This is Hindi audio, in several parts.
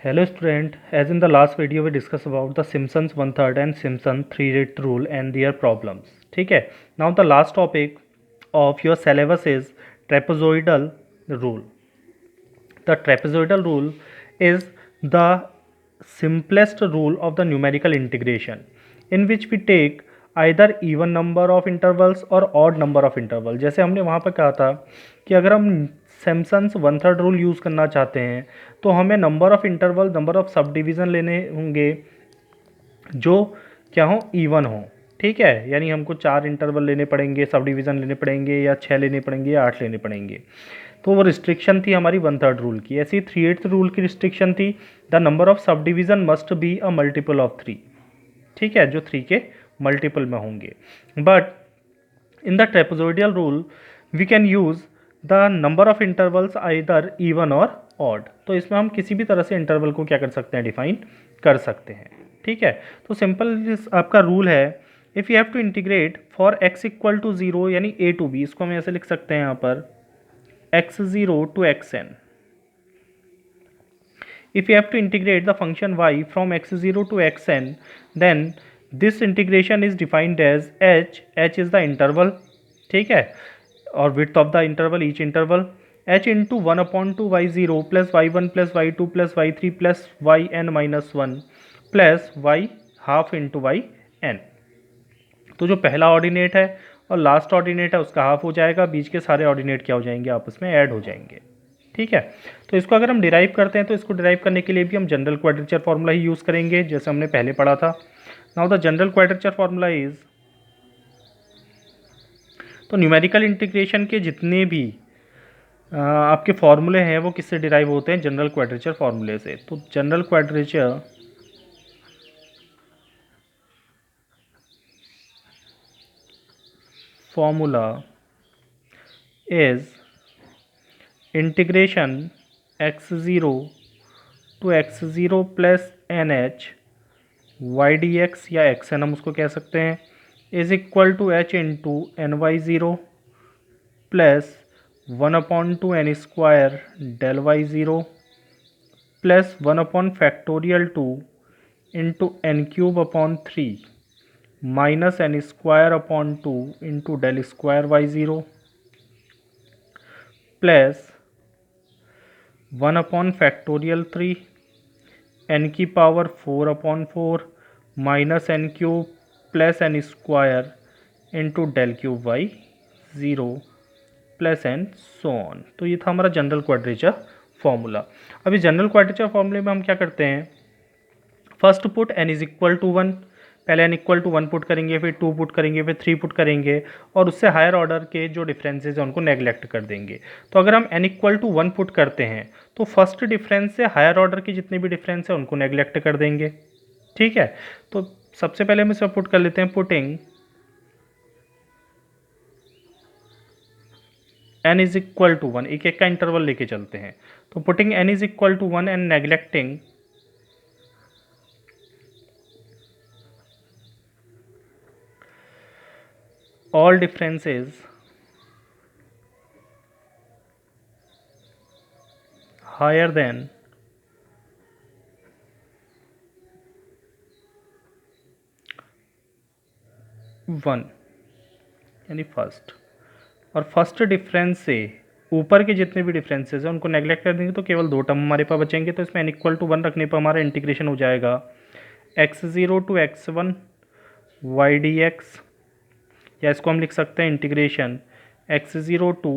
Hello student, as in the last video we discussed about the Simpson's one third and Simpson 3-rate rule and their problems. ठीक है. Now the last topic of your syllabus is trapezoidal rule. The trapezoidal rule is the simplest rule of the numerical integration in which we take either even number of intervals or odd number of interval. जैसे हमने वहाँ पर कहा था कि अगर हम सैमसन्स वन थर्ड रूल यूज़ करना चाहते हैं तो हमें number of interval number of sub division लेने होंगे जो क्या हो इवन हो. ठीक है, यानी हमको 4 इंटरवल लेने पड़ेंगे, सब डिवीज़न लेने पड़ेंगे, या 6 लेने पड़ेंगे या 8 लेने पड़ेंगे. तो वो रिस्ट्रिक्शन थी हमारी वन थर्ड रूल की. ऐसी 3/8 रूल की रिस्ट्रिक्शन थी the number of subdivision must be a multiple of 3. ठीक है, जो 3 के मल्टीपल में होंगे. But in the trapezoidal rule we can use the number of intervals either even or odd. तो इसमें हम किसी भी तरह से इंटरवल को क्या कर सकते हैं, डिफाइन कर सकते हैं. ठीक है, तो सिंपल आपका रूल है. If you have to integrate for x equal to 0 यानी a टू b, इसको हम ऐसे लिख सकते हैं यहाँ पर x0 to xn. If you have to integrate the function y from x0 to xn, then this integration is defined as h. h is the interval. ठीक है, और width of the interval, each interval, h into 1/2 y0 plus y1 plus y2 plus y3 plus yn minus 1 plus y half into yn. तो जो पहला ऑर्डिनेट है और लास्ट ऑर्डिनेट है उसका हाफ हो जाएगा, बीच के सारे ऑर्डिनेट क्या हो जाएंगे, आपस में ऐड हो जाएंगे. ठीक है, तो इसको अगर हम डिराइव करते हैं तो इसको डिराइव करने के लिए भी हम जनरल क्वाड्रेचर फार्मूला ही यूज़ करेंगे जैसे हमने पहले पढ़ा था. Now the general quadrature formula is, तो न्यूमेरिकल इंटीग्रेशन के जितने भी आपके फॉर्मूले हैं वो किससे डिराइव होते हैं, जनरल क्वाड्रेचर फार्मूले से. तो general quadrature formula is integration x0 to x0 plus nh y dx या xn हम उसको कह सकते हैं is equal to h into n y zero plus 1/2 n square del y zero plus 1/2 into n cube upon 3 minus n square upon 2 into del square y zero plus 1/3 n की power 4/4 minus n cube plus n square into del cube y zero plus n so on. तो ये था हमारा जनरल क्वाड्रेचर फॉर्मूला. अभी जनरल क्वाड्रेचर फॉर्मूले में हम क्या करते हैं, first put n is equal to 1, पहले n इक्वल टू 1 पुट करेंगे, फिर 2 पुट करेंगे, फिर 3 पुट करेंगे और उससे हायर ऑर्डर के जो डिफरेंसेस हैं उनको नेगलेक्ट कर देंगे. तो अगर हम n इक्वल टू 1 पुट करते हैं तो फर्स्ट डिफरेंस से हायर ऑर्डर के जितने भी डिफरेंस हैं उनको नेगलेक्ट कर देंगे. ठीक है, तो सबसे पहले हम इसे पुट कर लेते हैं. Putting n is equal to 1, एक एक का इंटरवल लेके चलते हैं. तो putting n is equal to 1 and neglecting all differences higher than 1 यानी फर्स्ट, और फर्स्ट डिफरेंस से ऊपर के जितने भी डिफरेंसेस हैं उनको नेगलेक्ट कर देंगे तो केवल 2 टर्म हमारे पास बचेंगे. तो इसमें n इक्वल टू 1 रखने पर हमारा इंटीग्रेशन हो जाएगा x0 to x1 y dx, या इसको हम लिख सकते हैं integration x0 to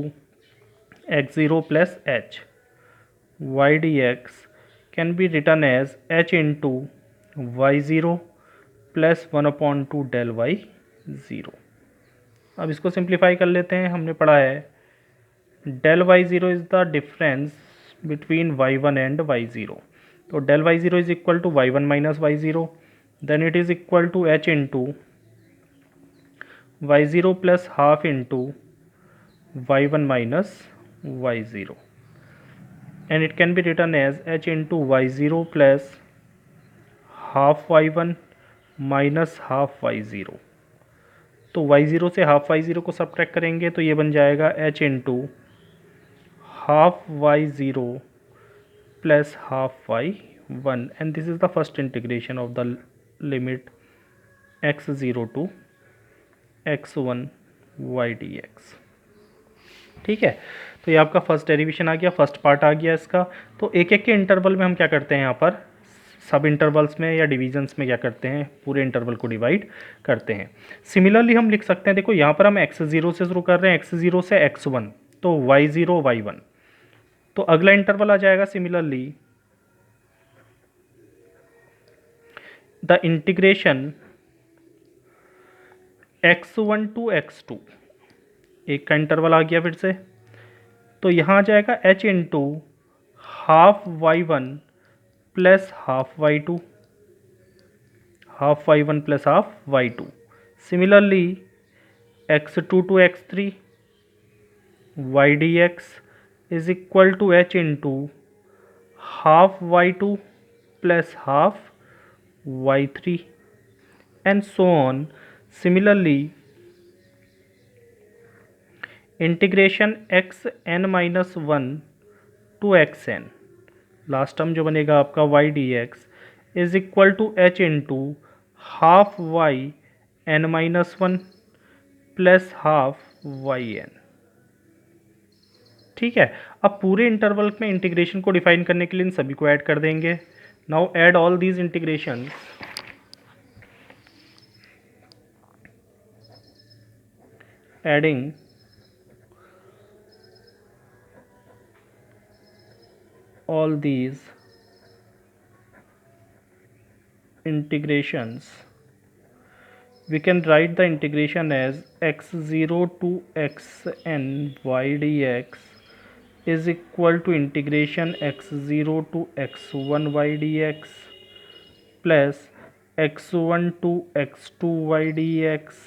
x0 plus h y dx can be return as h into y zero plus 1/2 del y zero. अब इसको सिंप्लीफाई कर लेते हैं. हमने पढ़ा है del y zero is the difference between y1 and y0. तो del y zero is equal to y1 minus y zero, then it is equal to h into y0 plus half into y1 minus y0 and it can be return as h into y0 plus half y1 minus half y0. तो y0 से हाफ y0 को सब्ट्रैक्ट करेंगे तो ये बन जाएगा h into half y0 plus half y 1 and this is the first integration of the limit x0 to x1 y dx। ठीक है, तो ये आपका फर्स्ट डेरिवेशन आ गया, फर्स्ट पार्ट आ गया इसका। तो एक एक के इंटरवल में हम क्या करते हैं, यहाँ पर सब इंटरवल्स में या डिवीजन्स में क्या करते हैं, पूरे इंटरवल को डिवाइड करते हैं। सिमिलरली हम लिख सकते हैं, देखो यहाँ पर हम x0 से शुरू कर रहे हैं, x0 से x1, तो y0 y1। तो अगला इंटरवल आ जाएगा similarly the integration x1 to x2, एक का इंटरवल आ गया फिर से। तो यहाँ आ जाएगा h into half y1 plus half y2, half y1 plus half y2। Similarly x2 to x3 y dx is equal to h into half y2 plus half y3 and so on. Similarly integration x n minus 1 to x n, last term जो बनेगा आपका y dx is equal to h into half y n minus 1 plus half y n। ठीक है, अब पूरे इंटरवल में इंटीग्रेशन को डिफाइन करने के लिए इन सभी को ऐड कर देंगे। Now add all these integration, adding all these integrations, we can write the integration as x0 to xn y dx is equal to integration x0 to x1 y dx plus x1 to x2 y dx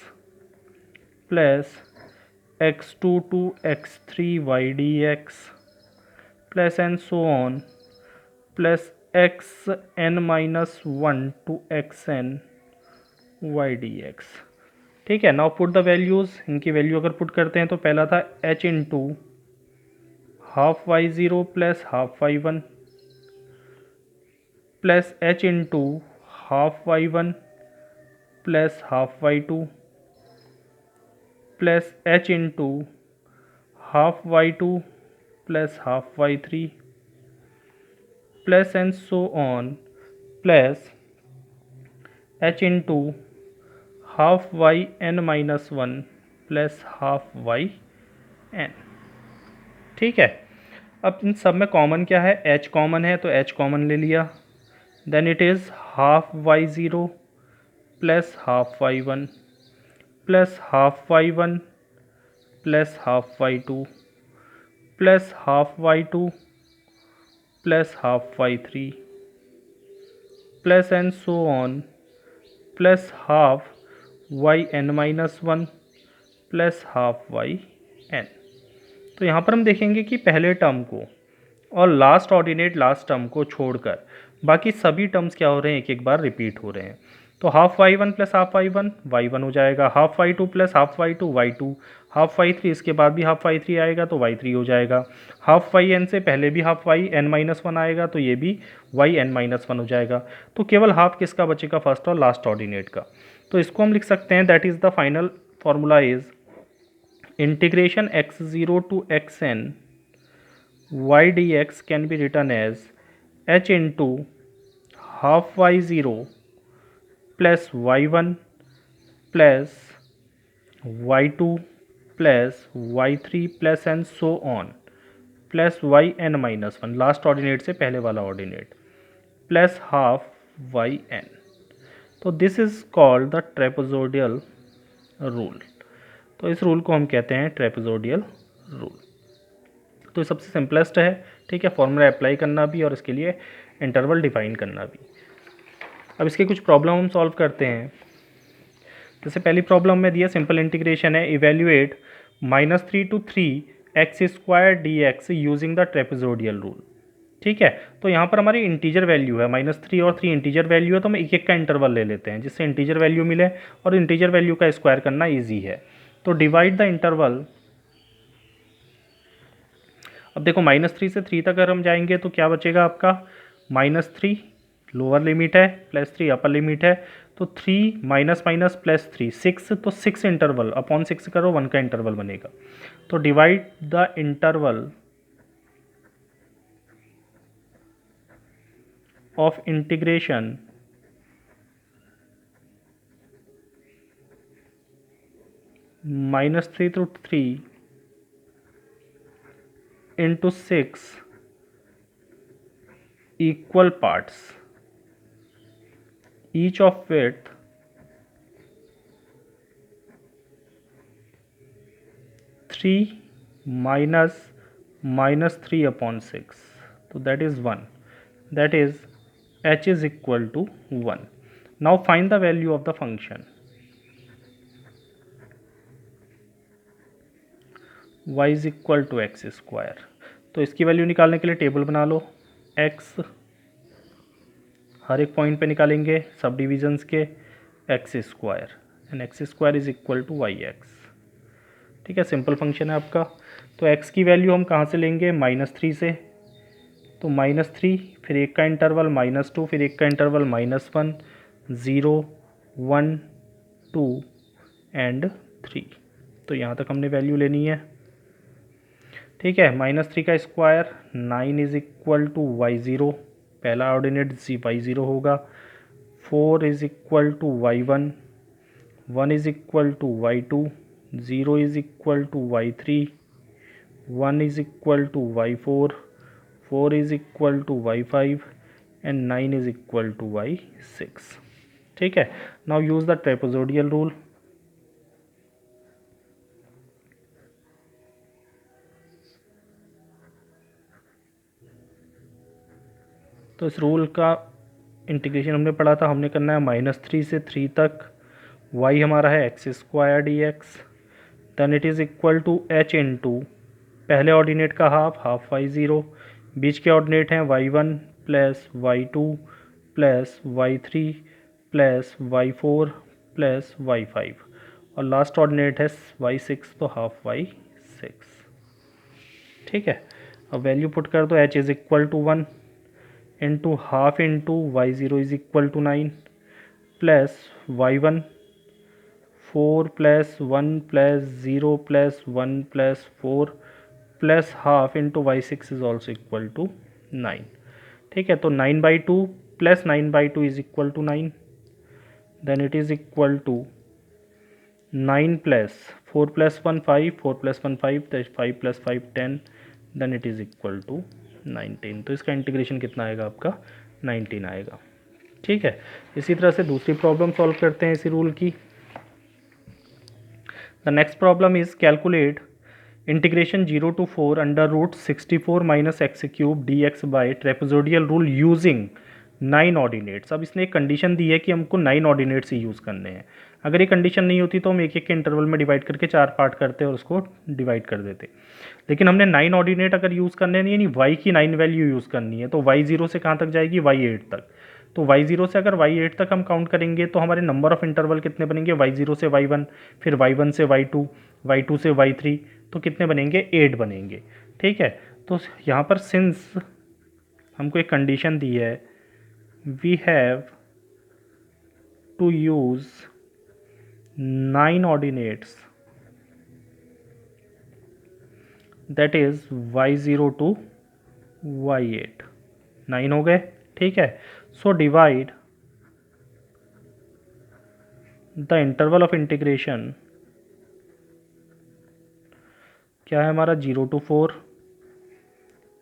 plus x2 to x3 y dx plus and so on plus x n minus 1 to x n y d x. ठीक है, नाउ पुट द वैल्यूज़, इनकी वैल्यू अगर पुट करते हैं तो पहला था h into half y zero plus half y one plus h into half y one plus half y two plus h into half y two plus half y3 plus and so on plus h into half y n minus 1 plus half y n। ठीक है, अब इन सब में कॉमन क्या है, h कॉमन है तो h कॉमन ले लिया, then it is half y0 plus half y1 plus half y1 plus half y2 plus half y2 plus half y3 plus and so on plus half yn minus 1 plus half yn। तो यहाँ पर हम देखेंगे कि पहले टर्म को और लास्ट ऑर्डिनेट लास्ट टर्म को छोड़कर बाकी सभी टर्म्स क्या हो रहे हैं, एक एक बार रिपीट हो रहे हैं। तो half y1 plus half y1 हो जाएगा, half y2 plus half y2 half y3, इसके बाद भी हाफ y3 आएगा तो y3 हो जाएगा। हाफ yn से पहले भी हाफ yn माइनस 1 आएगा तो ये भी yn माइनस 1 हो जाएगा। तो केवल हाफ किसका बचेगा, फर्स्ट और लास्ट ऑर्डिनेट का। तो इसको हम लिख सकते हैं, that is the final formula is integration x0 to xn y dx can be written as h into half y0 plus y1 plus y2 plus y3 plus and so on plus yn minus 1, last ordinate से पहले वाला ऑर्डिनेट, प्लस हाफ yn। तो this is called the trapezoidal rule. तो इस रूल को हम कहते हैं ट्रेपेजोइडल रूल। तो ये सबसे सिंपलेस्ट है, ठीक है, फॉर्मूला अप्लाई करना भी और इसके लिए इंटरवल डिफाइन करना भी। अब इसके कुछ प्रॉब्लम हम सॉल्व करते हैं। जैसे पहली प्रॉब्लम में दिया सिंपल इंटीग्रेशन है, evaluate -3 to 3x² dx using the trapezoidal rule. ठीक है, तो यहाँ पर हमारी इंटीजर वैल्यू है, -3 और 3 इंटीजर वैल्यू है, तो हम एक एक का इंटरवल ले लेते हैं जिससे इंटीजर वैल्यू मिले और इंटीजर वैल्यू का स्क्वायर करना ईजी है। तो डिवाइड द इंटरवल, अब देखो -3 से 3 तक अगर हम जाएंगे तो क्या बचेगा आपका -3 लोअर लिमिट है, +3 अपर लिमिट है, तो 3 माइनस माइनस प्लस 3 6, तो 6 इंटरवल अपॉन 6 करो 1 का इंटरवल बनेगा। तो divide the interval of integration -3 to 3 into 6 equal parts, each of width 3 minus -3 upon 6, so that is 1, that is h is equal to 1. Now find the value of the function y is equal to x square. तो इसकी वैल्यू निकालने के लिए टेबल बना लो, x हर एक पॉइंट पे निकालेंगे सब डिविजन्स के, x square and x square is equal to y x. ठीक है, सिंपल फंक्शन है आपका। तो x की वैल्यू हम कहाँ से लेंगे, -3 से, तो -3 फिर एक का इंटरवल -2 फिर एक का इंटरवल -1 0 1 2 एंड 3। तो यहाँ तक हमने वैल्यू लेनी है। ठीक है, -3 का square 9 is equal to y0, पहला ऑर्डिनेट y0 होगा। 4 is equal to y1, 1 is equal to y2, 0 is equal to y3, 1 is equal to y4, 4 is equal to y5 and 9 is equal to y6। ठीक है, now use the trapezoidal rule. तो इस रूल का इंटीग्रेशन हमने पढ़ा था, हमने करना है -3 से 3 तक, y हमारा है x square d x, then it is equal to h into पहले ऑर्डिनेट का हाफ y0, बीच के ऑर्डिनेट हैं y1 plus y2 plus y3 plus y4 plus y5 और लास्ट ऑर्डिनेट है y6, तो हाफ y6। ठीक है, अब वैल्यू पुट कर दो, h is equal to 1 into half into y0 is equal to 9 plus y1 4 plus 1 plus 0 plus 1 plus 4 plus half into y6 is also equal to 9। ठीक है, तो 9/2 plus 9/2 is equal to 9, then it is equal to 9 plus 4 plus 1 5, 4 plus 1 5, 5 plus 5 10, then it is equal to 19। तो इसका इंटीग्रेशन कितना आएगा आपका, 19 आएगा। ठीक है, इसी तरह से दूसरी प्रॉब्लम सॉल्व करते हैं इसी रूल की। The next problem is calculate integration 0 to 4 √64 minus x cube d x by trapezoidal rule using 9 ordinates. अब इसने एक कंडीशन दी है कि हमको 9 ऑर्डिनेट्स ही यूज़ करने हैं। अगर ये कंडीशन नहीं होती तो हम एक एक के इंटरवल में डिवाइड करके 4 पार्ट करते और उसको डिवाइड कर देते, लेकिन हमने 9 ऑर्डिनेट अगर यूज़ करने नहीं, यानी y की 9 वैल्यू यूज़ करनी है, तो y0 से कहाँ तक जाएगी, y8 तक। तो y0 से अगर y8 तक हम काउंट करेंगे तो हमारे नंबर ऑफ इंटरवल कितने बनेंगे, y0 से y1, फिर y1 से y2, y2 से y3, तो कितने बनेंगे, 8 बनेंगे। ठीक है, तो यहाँ पर सिंस हमको एक कंडीशन दी है, we have to use 9 ordinates, that is y0 to y8, 9 हो गए। ठीक है, so divide the interval of integration, क्या है हमारा, 0 to 4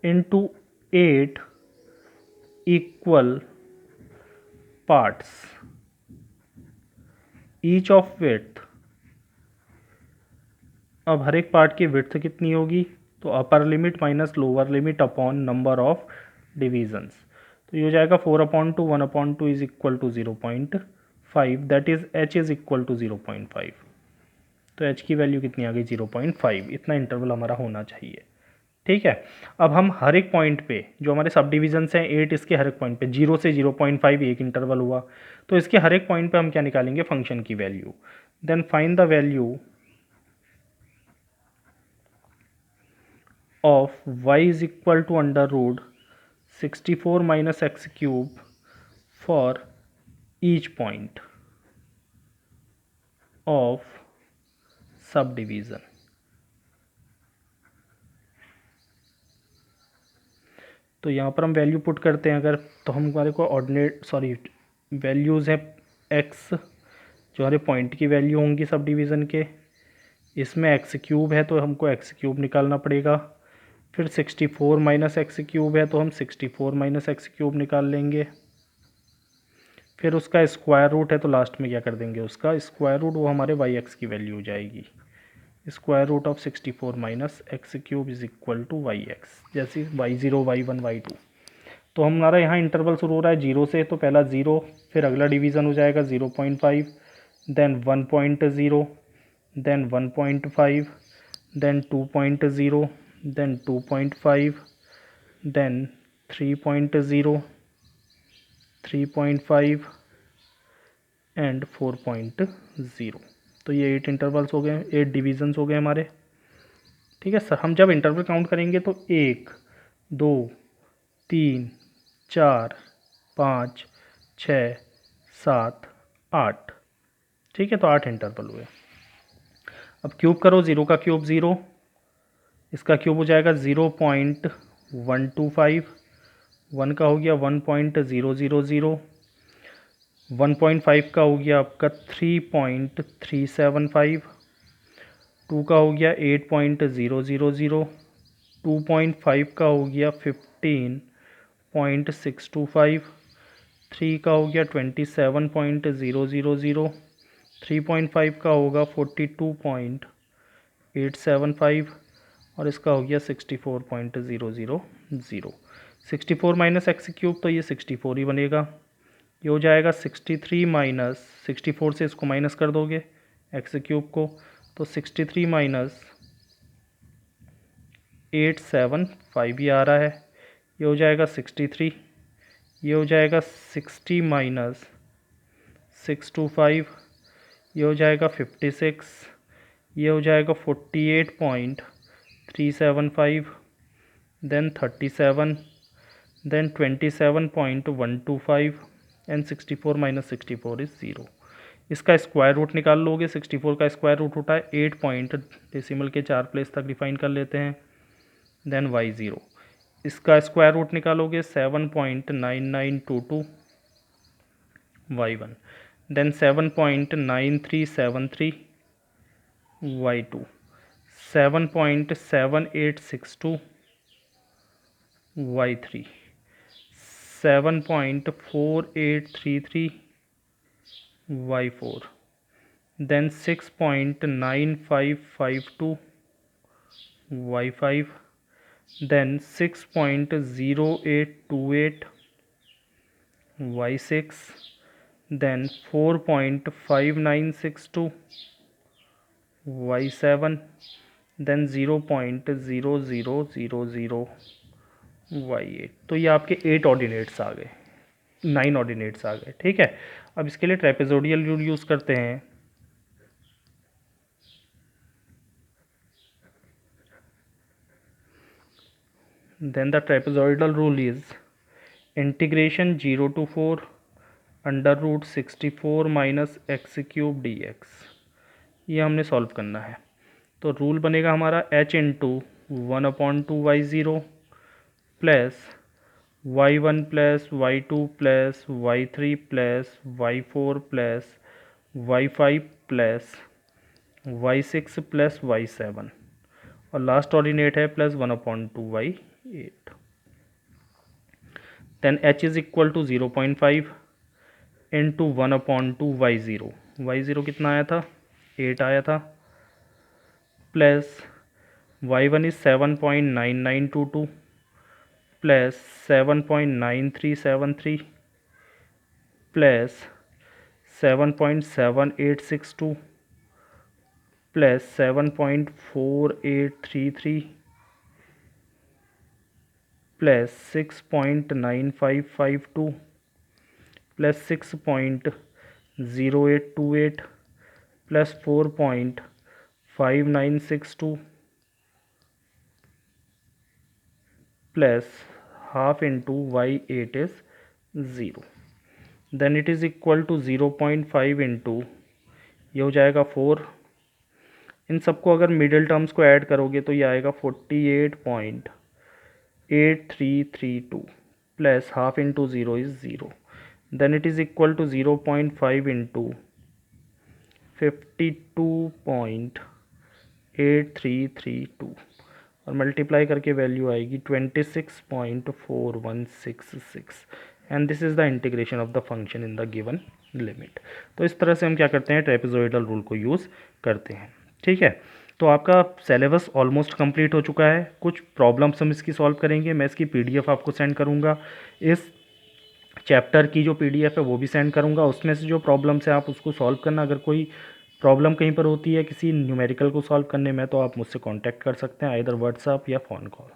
into 8 equal parts, each of width. अब हर एक पार्ट की विड्थ कितनी होगी, तो upper limit minus lower limit upon number of divisions. तो ये हो जाएगा 4/2 1/2 is equal to 0.5, that is h is equal to 0.5। तो h की वैल्यू कितनी आ गई, 0.5। इतना इंटरवल हमारा होना चाहिए। ठीक है, अब हम हर एक पॉइंट पे जो हमारे सब डिविजन्स हैं 8, इसके हर एक पॉइंट पे 0 से 0.5 एक इंटरवल हुआ, तो इसके हर एक पॉइंट पे हम क्या निकालेंगे, फंक्शन की value. Then find the value of y is equal to 64 minus x cube for each point of subdivision. तो यहाँ पर हम वैल्यू पुट करते हैं अगर, तो हम हमारे को वैल्यूज़ है x जो हमारे पॉइंट की वैल्यू होंगी सब डिवीज़न के, इसमें एक्स क्यूब है तो हमको एक्स क्यूब निकालना पड़ेगा। फिर 64 माइनस एक्स क्यूब है तो हम 64 माइनस एक्स क्यूब निकाल लेंगे। फिर उसका स्क्वायर रूट है तो लास्ट में क्या कर देंगे, उसका स्क्वायर रूट, वो हमारे वाई एक्स की वैल्यू हो जाएगी। Square root of 64 minus x cube is equal to y x, जैसे y0 y1 y2। तो हमारा यहाँ इंटरवल शुरू हो रहा है 0 से, तो पहला 0, फिर अगला डिवीज़न हो जाएगा 0.5, then 1.0, then 1.5, then 2.0, then 2.5, then 3.0, 3.5 and 4.0। तो ये 8 इंटरवल्स हो गए, 8 डिवीजन्स हो गए हमारे। ठीक है सर, हम जब इंटरवल काउंट करेंगे तो 1 2 3 4 5 6 7 8, ठीक है, तो 8 इंटरवल हुए। अब क्यूब करो, 0 का क्यूब 0, इसका क्यूब हो जाएगा 0.125, 1 का हो गया 1.000, 1.5 का हो गया आपका 3.375, 2 का हो गया 8.000, 2.5 का हो गया 15.625, 3 का हो गया 27.000, 3.5 का होगा 42.875 और इसका हो गया 64.000। 64 माइनस एक्स क्यूब, तो ये 64 ही बनेगा। ये हो जाएगा 63 माइनस 64 से इसको माइनस कर दोगे एक्स क्यूब को, तो 63 माइनस 875 ये आ रहा है। ये हो जाएगा 63, ये हो जाएगा 60 माइनस 625, ये हो जाएगा 56, ये हो जाएगा 48.375, then 37, then 27.125 and 64 minus 64 is 0। इसका स्क्वायर रूट निकाल लोगे, 64 का स्क्वायर रूट होता है 8 पॉइंट, डेसिमल के 4 प्लेस तक डिफाइन कर लेते हैं, देन y0। इसका स्क्वायर रूट निकालोगे 7.9922 y1, then 7.9373 y2, 7.7862 y3, 7.4833 y4, then 6.9552 y5, then 6.0828 y6, then 4.5962 y7, then 0.0000 y8। तो ये आपके 8 ऑर्डिनेट्स आ गए, 9 ऑर्डिनेट्स आ गए। ठीक है, अब इसके लिए ट्रेपेजोडियल रूल यूज़ करते हैं। Then the trapezoidal rule is integration 0 to 4 under root 64 minus x cube d x, ये हमने सॉल्व करना है। तो रूल बनेगा हमारा h into 1/2 y0 plus y1 plus y2 plus y3 plus y4 plus y5 plus y6 plus y7 और लास्ट ऑर्डिनेट है plus 1/2 y8। Then h is equal to 0.5 into 1/2 y0, y0 कितना आया था 8 आया था, plus y1 is 7.9922 plus 7.9373 plus 7.7862 plus 7.4833 plus 6.9552 plus 6.0828 plus 4.5962 plus half into y 8 is 0, then it is equal to 0.5 into ये हो जाएगा 4। इन सबको अगर मिडिल टर्म्स को ऐड करोगे तो ये आएगा 48.8332 plus half into 0 is 0, then it is equal to 0.5 into 52.8332 और मल्टीप्लाई करके वैल्यू आएगी 26.4166 and this is the integration of the function in the given limit. तो इस तरह से हम क्या करते हैं, ट्रेपेजोइडल रूल को यूज़ करते हैं। ठीक है, तो आपका सिलेबस ऑलमोस्ट कंप्लीट हो चुका है। कुछ प्रॉब्लम्स हम इसकी सॉल्व करेंगे, मैं इसकी पीडीएफ आपको सेंड करूँगा, इस चैप्टर की जो पीडीएफ है वो भी सेंड करूँगा। उसमें से जो प्रॉब्लम्स है आप उसको सॉल्व करना। अगर कोई प्रॉब्लम कहीं पर होती है किसी न्यूमेरिकल को सॉल्व करने में तो आप मुझसे कांटेक्ट कर सकते हैं, आइदर व्हाट्सएप या फ़ोन कॉल।